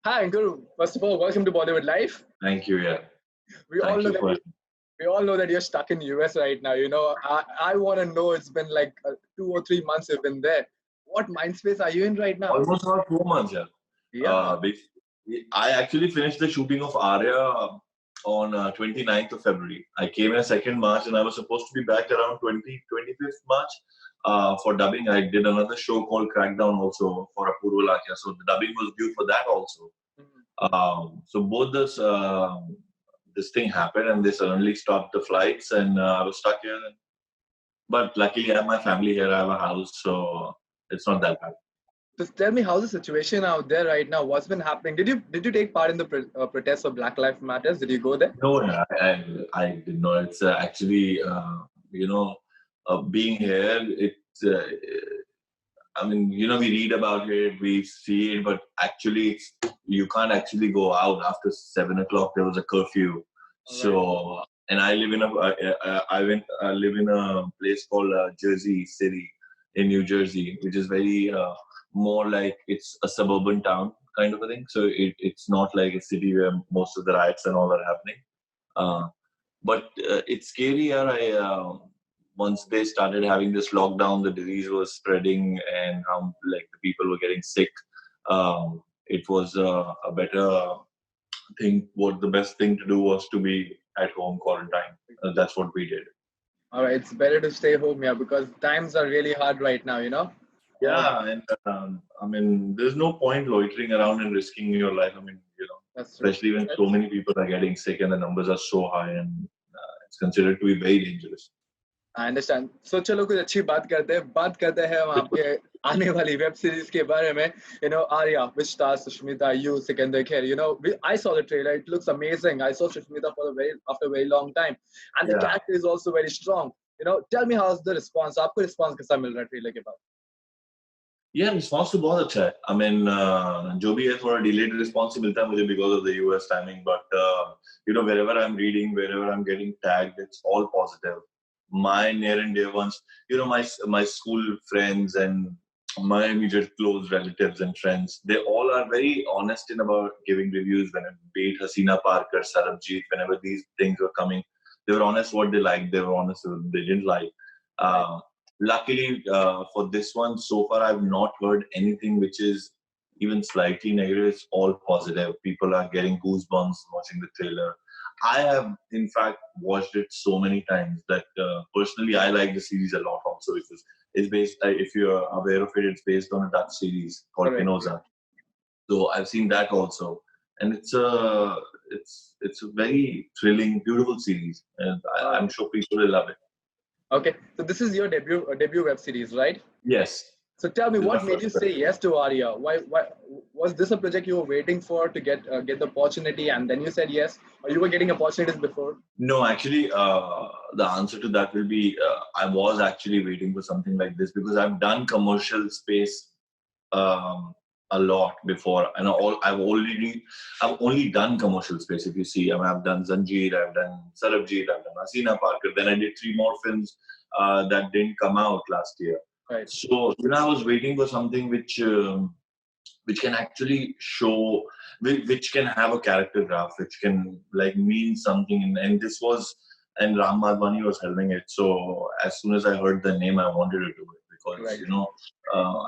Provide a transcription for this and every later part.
Hi, Ankur. First of all, welcome to Bollywood Life. Thank you. Yeah. We all Thank know you that for we all know that you're stuck in US right now. I want to know. It's been like 2 or 3 months you've been there. What mind space are you in right now? almost about 4 months. Yeah. Yeah, I actually finished the shooting of Aarya on 29th of February. I came in 2nd March and I was supposed to be back around 25th March for dubbing. I did another show called Crackdown also for Apurva Lakia. So the dubbing was due for that also. Mhm. So both this thing happened and they suddenly stopped the flights and I was stuck here. But luckily I have my family here. I have a house. So it's not that bad. Just tell me how's the situation out there right now? What's been happening? Did you take part in the protests of Black Lives Matters? Did you go there? No, I did not. It's actually, you know, being here, I mean, we read about it, we see it, but actually, you can't actually go out after 7 o'clock. There was a curfew. All right. So, and I live in a place called Jersey City in New Jersey, which is very more like it's a suburban town kind of a thing. So it's not like a city where most of the riots and all are happening. Uh, but it's scary. Once they started having this lockdown, the disease was spreading, and how like the people were getting sick. It was a better thing. What the best thing to do was to be at home quarantine. That's what we did. All right. It's better to stay home, yeah, because times are really hard right now. Um, Yeah, and I mean, there's no point loitering around and risking your life. I mean, that's true. especially when so many people are getting sick and the numbers are so high, and it's considered to be very dangerous. I understand so चलो कुछ अच्छी बात करते हैं हम आपके आने वाली वेब सीरीज के बारे में Arya, which stars Sushmita, you, Sikandar Kher. I saw the trailer. It looks amazing. I saw Sushmita after a very long time, and the Yeah. character is also very strong. Tell me how's the response. आपको response कैसा मिल रहा है trailer के बाद? Yeah, response to बहुत अच्छा है. I mean, जो भी है थोड़ा delayed response ही मिलता है मुझे because of the US timing. But wherever I'm reading, wherever I'm getting tagged, it's all positive. My near and dear ones, my school friends and my immediate close relatives and friends, they all are very honest in about giving reviews. When be it Hasina Parker, Sarabjit, whenever these things were coming, they were honest what they liked. They were honest what they didn't like. Right. Luckily, for this one, so far I've not heard anything which is even slightly negative. It's all positive. People are getting goosebumps watching the trailer. I have, in fact, watched it so many times that personally I like the series a lot. Also, because it's based. If you're aware of it, it's based on a Dutch series called Correct. Pinoza. So I've seen that also, and it's a very thrilling, beautiful series, and I'm Uh, sure people will love it. okay, so this is your debut web series, right? Yes, So tell me, this is my what made first. you say yes to Arya? Why was this a project you were waiting for to get the opportunity, and then you said yes, or you were getting opportunities before? No, actually, the answer to that will be I was actually waiting for something like this because I've done commercial space um, a lot before, and I've only done commercial space. If you see, I've done Zanjeer, I've done Sarabjit, I've done Hasina Parker. Then I did 3 more films that didn't come out last year. Right. So I was waiting for something which can actually show, which can have a character graph, which can like mean something. And this was, and Ram Madhvani was helming it. So as soon as I heard the name, I wanted to do it because Right.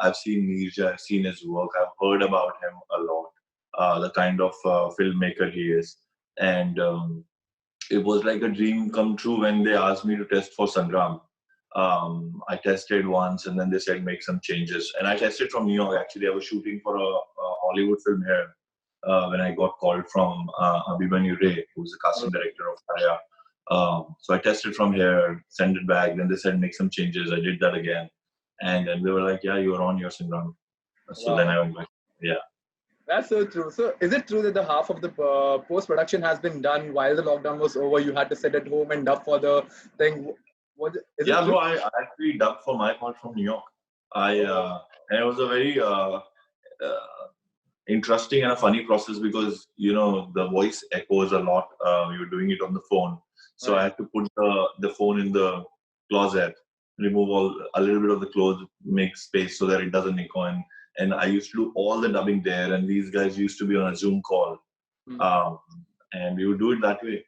I've seen Neerja, I've seen his work, I've heard about him a lot, the kind of filmmaker he is, and it was like a dream come true when they asked me to test for Sangram. I tested once and then they said make some changes. And I tested from New York. Actually, I was shooting for a Hollywood film here when I got called from Abhimanyu Ray, who's the casting director of Aarya. So I tested from here, sent it back. Then they said make some changes. I did that again. And then they were like, yeah, you're on your Sangram. So then Wow. I went back. Yeah. That's so true. So, is it true that the half of the post production has been done while the lockdown was over? You had to sit at home and dub for the thing. What is it Yeah, true? bro, I actually dubbed for my part from New York. Oh, And it was a very interesting and a funny process because the voice echoes a lot. You're doing it on the phone, so I right. had to put the phone in the closet, remove a little bit of the clothes, make space so that it doesn't echo, and and I used to do all the dubbing there, and these guys used to be on a Zoom call, um, and we would do it that way.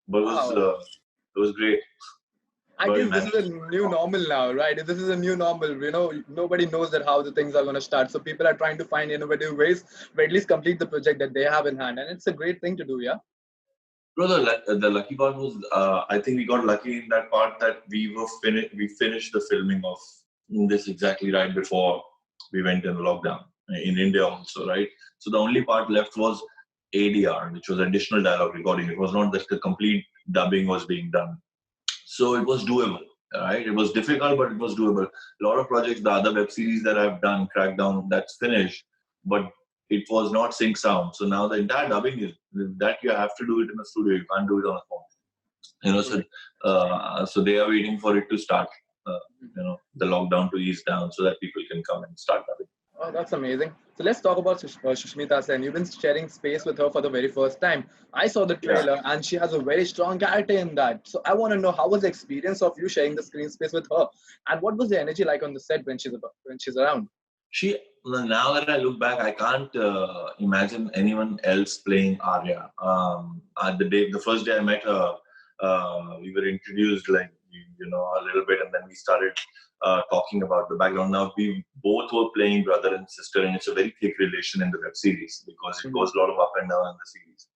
But it was great. I guess this is a new normal now, right? This is a new normal. Nobody knows that how the things are going to start. So people are trying to find innovative ways to at least complete the project that they have in hand. And it's a great thing to do, yeah? Bro, the lucky part was, I think we got lucky in that part that we finished the filming of this exactly right before we went in lockdown in India also, right? So the only part left was ADR, which was additional dialogue recording. It was not that the complete dubbing was being done. So it was doable, right? It was difficult, but it was doable. A lot of projects, the other web series that I've done, Crackdown, that's finished, but it was not sync sound. So now the entire dubbing is that you have to do it in a studio. You can't do it on a phone. So they are waiting for it to start. The lockdown to ease down so that people can come and start dubbing. Oh, that's amazing. So let's talk about Sushmita Sen. You've been sharing space with her for the very first time. I saw the trailer and she has a very strong character in that. So I want to know, how was the experience of you sharing the screen space with her? And what was the energy like on the set when she's around? Now that I look back, I can't imagine anyone else playing Aarya. The first day I met her, we were introduced a little bit, and then we started talking about the background. Now we both were playing brother and sister, and it's a very thick relation in the web series because it goes a lot of up and down in the series.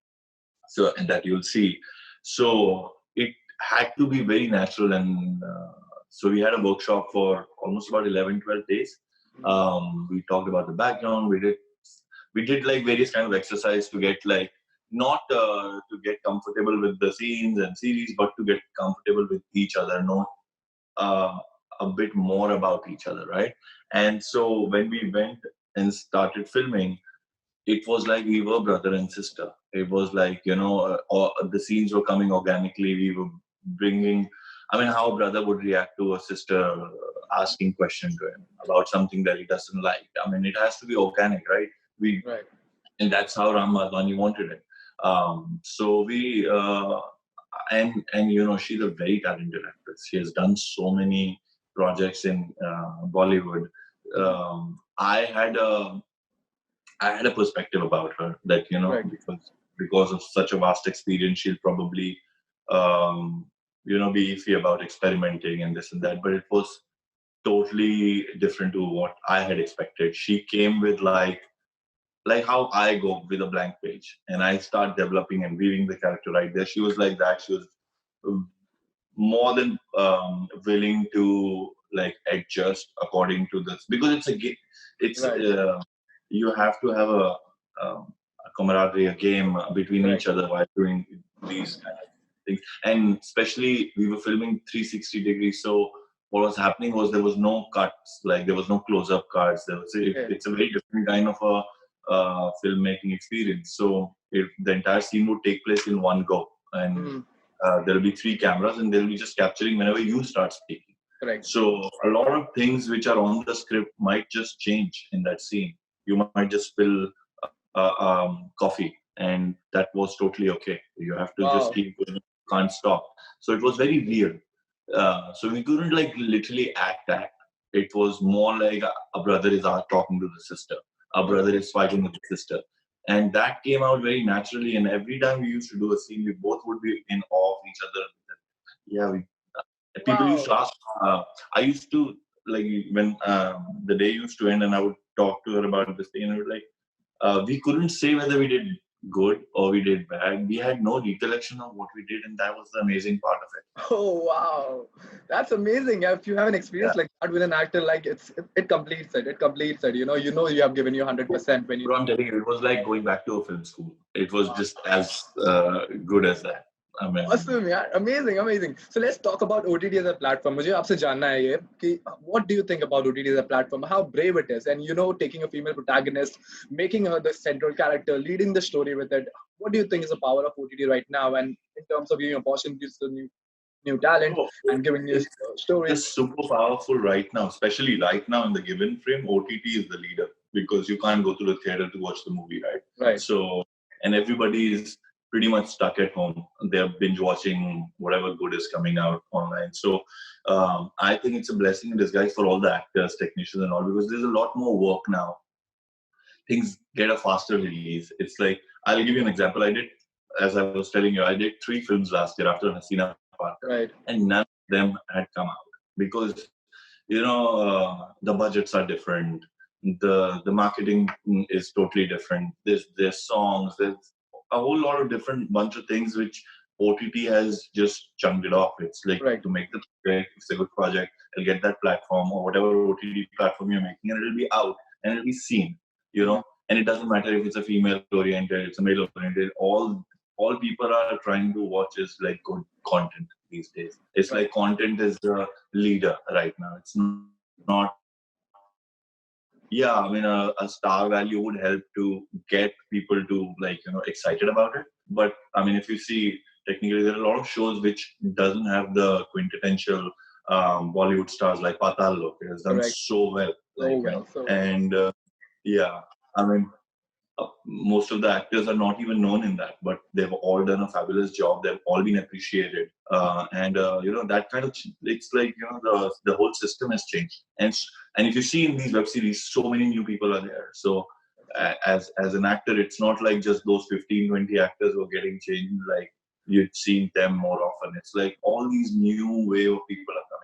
So, and that you'll see. So it had to be very natural, and so we had a workshop for almost about 11, 12 days. We talked about the background. We did like various kind of exercise to get not to get comfortable with the scenes and series, but to get comfortable with each other, know a bit more about each other, right? And so when we went and started filming, it was like we were brother and sister. It was like, the scenes were coming organically. We were bringing, how a brother would react to a sister asking questions to him about something that he doesn't like. It has to be organic, right? Right. And that's how Ram Madhwani wanted it. So we, and she's a very talented actress. She has done so many projects in Bollywood. I had a perspective about her that, because of such a vast experience, she'll probably, be iffy about experimenting and this and that. But it was totally different to what I had expected. She came with like how I go with a blank page and I start developing and weaving the character right there. She was like that. She was more than willing to adjust according to this, because you have to have a camaraderie, a game between each other while doing these kind of things. And especially we were filming 360 degrees, so what was happening was there was no cuts, there was no close-up cuts. It's a very different kind of a filmmaking experience. So the entire scene would take place in one go, and there'll be 3 cameras, and they'll be just capturing whenever you start speaking. Right. So a lot of things which are on the script might just change in that scene. You might just spill coffee, and that was totally okay. You have to just keep going. You can't stop. So it was very real. So we couldn't literally act. It was more like a brother is talking to the sister. A brother is fighting with the sister. And that came out very naturally. And every time we used to do a scene, we both would be in awe of each other. Yeah, people used to ask. I used to, when the day used to end and I would talk to her about this thing, and I would we couldn't say whether we did good or we did bad. We had no recollection of what we did, and that was the amazing part of it. Oh wow, that's amazing! If you have an experience like that with an actor, it completes it. It completes it. You have given you 100% when you. I'm telling you, it was like going back to a film school. It was just as good as that. Awesome, yeah, amazing. So let's talk about OTT as a platform. मुझे आपसे जानना है ये कि what do you think about OTT as a platform? How brave it is, and taking a female protagonist, making her the central character, leading the story with it. What do you think is the power of OTT right now, and in terms of giving opportunities to new talent and giving new stories? It's super powerful right now, especially right now in the given frame. OTT is the leader because you can't go to the theater to watch the movie, right? Right. So, and everybody is pretty much stuck at home. They're binge watching whatever good is coming out online. So I think it's a blessing in disguise for all the actors, technicians and all, because there's a lot more work now things get a faster release. It's like, I'll give you an example. As I was telling you, I did 3 films last year after Hasina Parker, Right. and none of them had come out because, the budgets are different. The marketing is totally different. There's songs, there's a whole lot of different bunch of things which OTT has just chunked it off. It's like to make the project, it's a good project, it'll get that platform or whatever OTT platform you're making, and it'll be out and it'll be seen, and it doesn't matter if it's a female oriented, it's a male oriented, all people are trying to watch is like good content these days. It's like content is the leader right now. It's not. Yeah, I mean, a star value would help to get people to excited about it. But I mean, if you see, technically, there are a lot of shows which doesn't have the quintessential Bollywood stars like Patal Lok. It has done so well, and I mean, most of the actors are not even known in that, but they've all done a fabulous job. They've all been appreciated, and that kind of, it's like the whole system has changed. And if you see in these web series, so many new people are there. So as an actor, it's not like just those 15-20 actors who are getting changed. Like you'd seen them more often. It's like all these new wave of people are coming.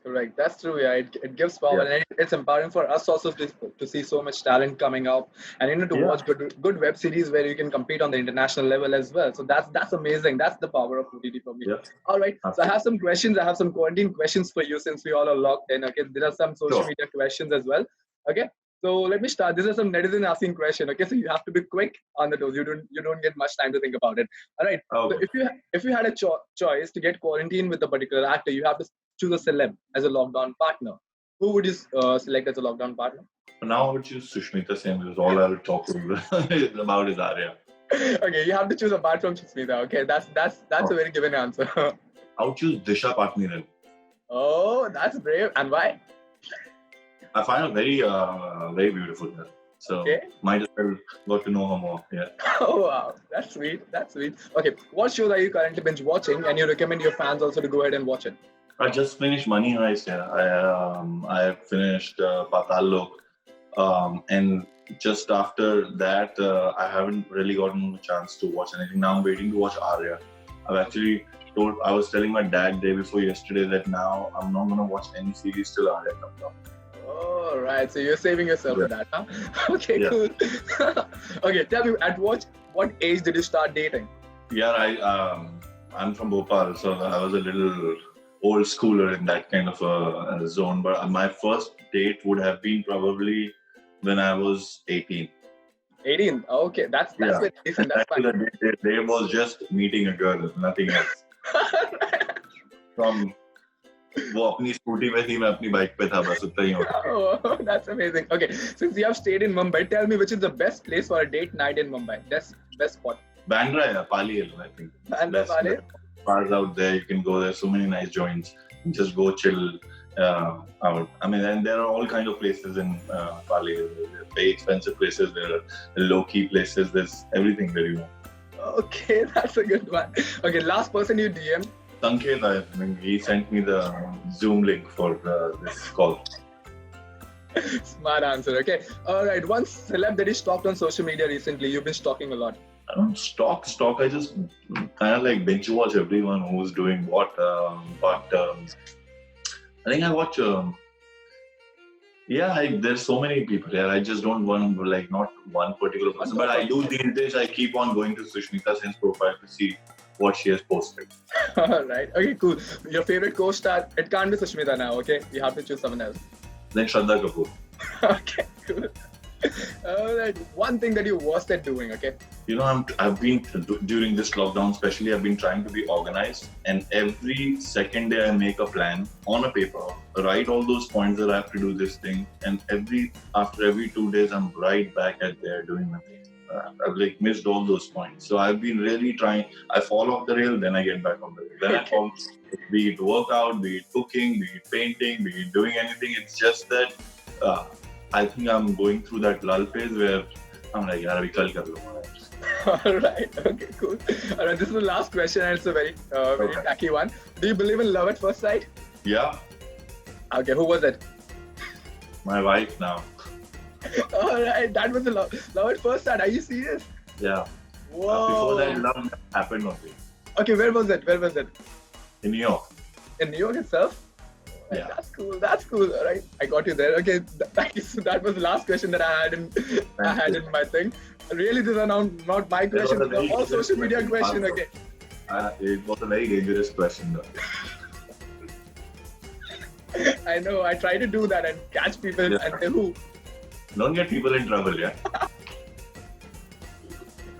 Correct. That's true. Yeah, it gives power, and it's empowering for us also to see so much talent coming out, and to watch good web series where you can compete on the international level as well. So that's amazing. That's the power of OTT for me. All right. So I have some questions. I have some quarantine questions for you since we all are locked in. Okay. There are some social media questions as well. Okay. So let me start. This is some netizen asking question. Okay. So you have to be quick on the toes. You don't get much time to think about it. All right. So if you had a choice to get quarantined with a particular actor, you have to choose a celeb as a lockdown partner. Who would you select as a lockdown partner? Now I would choose Sushmita Sen, because all I would talk about is Aarya. Okay, you have to choose apart from Sushmita. Okay, that's a very given answer. I would choose Disha Patniran. Oh, that's brave. And why? I find her very, very beautiful girl. So might as well got to know her more. Yeah. Oh wow, that's sweet. That's sweet. Okay, what shows are you currently binge watching, and you recommend your fans also to go ahead and watch it? I just finished Money Heist. Yeah, I finished Patal Lok, and just after that, I haven't really gotten a chance to watch anything. Now I'm waiting to watch Aarya. I was telling my dad day before yesterday that now I'm not gonna watch any series till Aarya comes out. Oh, right. So you're saving yourself for that, huh? Okay, cool. Okay, tell me, at what age did you start dating? Yeah, I'm from Bhopal, so I was a little old schooler in that kind of a zone. But my first date would have been probably when I was 18. 18? Okay, that's very decent. That's fine. The day was just meeting a girl, nothing else. From वो अपनी scooty पे थी, मैं अपनी bike पे था, बस उतना ही होता. Oh, that's amazing. Okay, since you have stayed in Mumbai, tell me which is the best place for a date night in Mumbai. Best spot. Bandra, yeah, Pali Hill, I think. Bandra, Pali. Bars out there, you can go there. So many nice joints. Just go chill out. I mean, and there are all kind of places in Pali Hill. There are very expensive places. There are low-key places. There's everything that you want. Okay, that's a good one. Okay, last person you DM. Sanket, I mean, he sent me the Zoom link for this call. Smart answer. Okay. All right. One celeb that is stalked on social media recently. You've been stalking a lot. I don't stalk. I just kind of like binge watch everyone who's doing what. But I think I watch. There's so many people here. I just don't want not one particular person. But I do these days. I keep on going to Sushmita Sen's profile to see what she has posted. All right. Okay, cool. Your favorite co-star? It can't be Sushmita now, okay? You have to choose someone else. Then Shraddha Kapoor. Okay, cool. All right. One thing that you're worst at doing, okay? I've been, during this lockdown especially, I've been trying to be organized. And every second day I make a plan on a paper, write all those points that I have to do this thing. And after every 2 days, I'm right back at there doing nothing. I've missed all those points. So I've been really trying. I fall off the rail, then I get back on the rail. Then I fall, be it workout, be it cooking, be it painting, be it doing anything. It's just that I think I'm going through that lull phase where I'm like, yaar, abhi kal kar lunga. All right. Okay, cool. All right. This is the last question, and it's a very tacky one. Do you believe in love at first sight? Yeah. Okay. Who was it? My wife now. All right, that was a love at first sight. Are you serious? Yeah. Whoa. Before that, love never happened only. Okay, where was it? Where was it? In New York. In New York itself? Yeah. That's cool. That's cool. All right, I got you there. Okay, thank you. So that was the last question that I had in my thing. Really, these are not my questions. They're all social media question. Okay. It was a very dangerous question, though. I know. I try to do that and catch people and say who. Don't get people in trouble, yeah.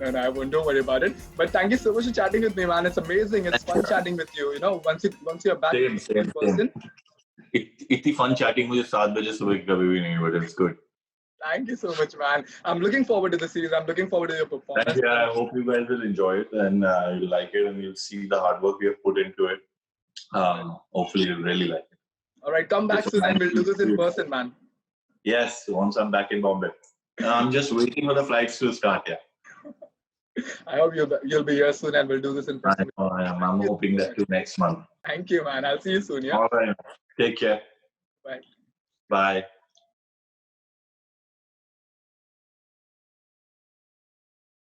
No, I won't. Don't worry about it. But thank you so much for chatting with me, man. It's amazing. It's fun chatting with you. You know, once you're back in person. इतनी fun chatting मुझे 7 बजे सुबह कभी भी नहीं, but it's good. Thank you so much, man. I'm looking forward to the series. I'm looking forward to your performance. Thank you. I hope you guys will enjoy it and you'll like it and you'll see the hard work we have put into it. Hopefully you'll really like it. All right, come back soon and we'll do this in person, man. Yes, once I'm back in Bombay. I'm just waiting for the flights to start, yeah. I hope you'll be here soon and we'll do this in person. I'm hoping that too next month. Thank you, man. I'll see you soon, yeah? All right. Take care. Bye. Bye.